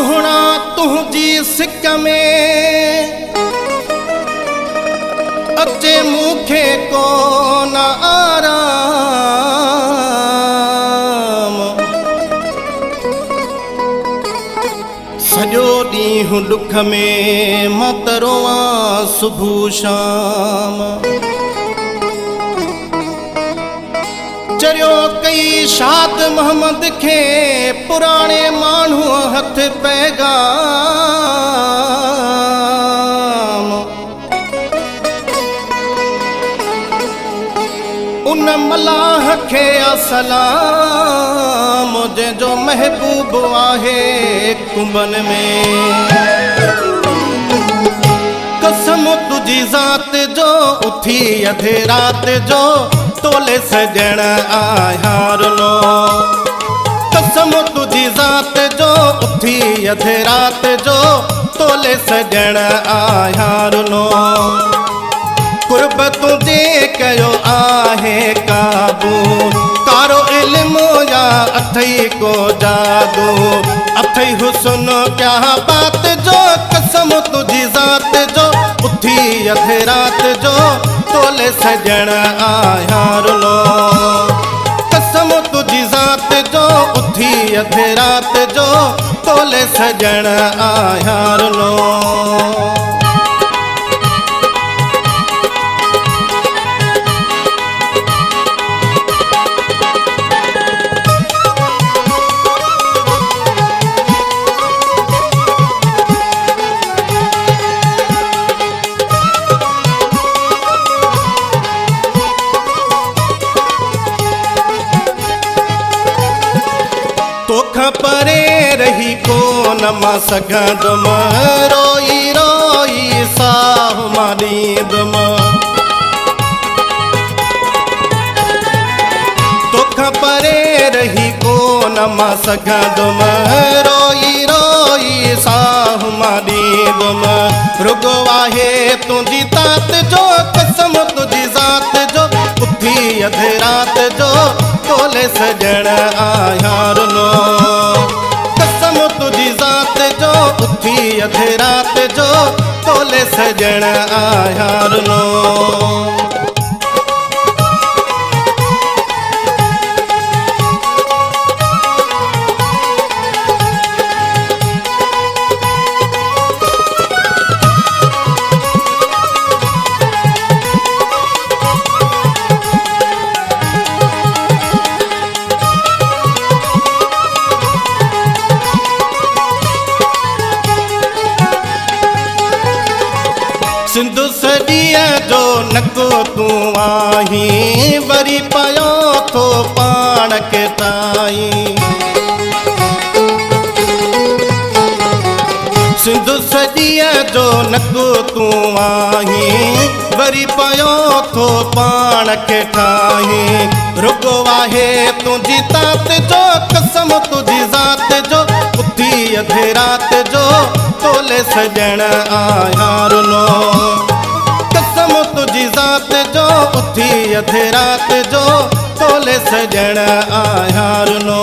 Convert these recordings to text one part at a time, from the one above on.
सुहणा तुझी सिक में अचे मूंखे कोन आराम। सॼो ॾींहुं ॾुख में मां त रोवां सुबुह शाम। चरियो कई शाद मोहम्मद खे पुराणे माण्हू हथ पैगाम। उन मलाह खे असलाम जंहिंजो महबूब आहे कुंभन में। कसम तुझी ज़ात जो उथी अधे रात जो तोले सजण आयारनो। कसम तुझी ज़ात जो उथी अधे रात जो तोले सजण आयारनो। कुर्ब तुझे कयो आहे काबू कारो इल्मु या अथई को जादू। अथई हुस्न क्या बात जो कसम तुझी ज़ात जो उथी अधे रात जो तोले सजण आयारनो। कसम तुझी ज़ात जो उथी अधे रात जो तोले सजण आयारनो। तोखां परे रही कोन मां सघंदुमि रोई रोई साह मां ॾींदुमि। तोखां परे रही कोन मां सघंदुमि रोई रोई साह मां ॾींदुमि। रुगो आहे तुंहिंजी तात जो कसम तुंहिंजी ज़ात जो उथी अधे रात जो तोले सजण आयारनो। कसम तुझी ज़ात जो उथी अधे रात जो तोले सजण आयारनो। सिंधु सॼीअ जो नको तूं आहीं वरी पयो थो पाण खे ताईं। सिंधु सॼीअ जो नको तूं आहीं वरी पयो थो पाण खे ठाहीं। रुगो आहे तुंहिंजी तात जो कसम तुझी ज़ात जो उथी अधे रात जो तोले सजण आयारनो। कसम तुझी ज़ात जो उथी अधे रात जो तोले सजण आयारनो।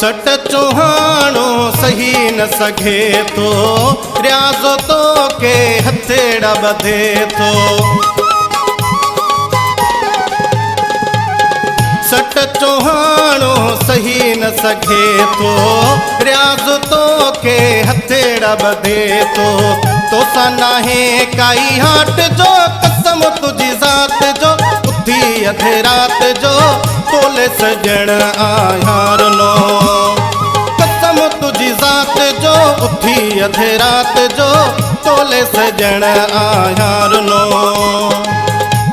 सट चौहानो सही न सघे थो रियाज़ तो के हथेड़ा ॿधे थो। सट चौहानो सही न सघे थो रियाज़ तो के हथेड़ा ॿधे थो। तोसां नाहे काई हाट जो कसम तुझी ज़ात जो उथी अधे रात जो तोले सजण आयारनो। कसम तुझी ज़ात जो उथी अधे रात जो तोले सजण आयारनो।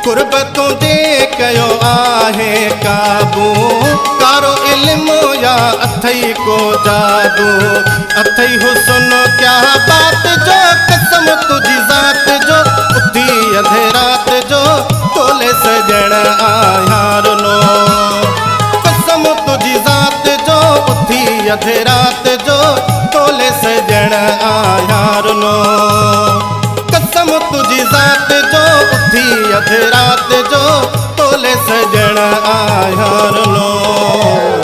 कुर्ब तुझे कयो आहे काबू कारो इल्मु या अथई को जादू। अथई हुस्न क्या बात जो कसम तुझी ज़ात जो उथी अधे रात जो तोले सजण आयार नो। कसम तुझी ज़ात जो उथी अधे रात जो तोले सजण आयार नो। कसम तुझी ज़ात जो उथी अधे रात जो तोले सजण आयार नो।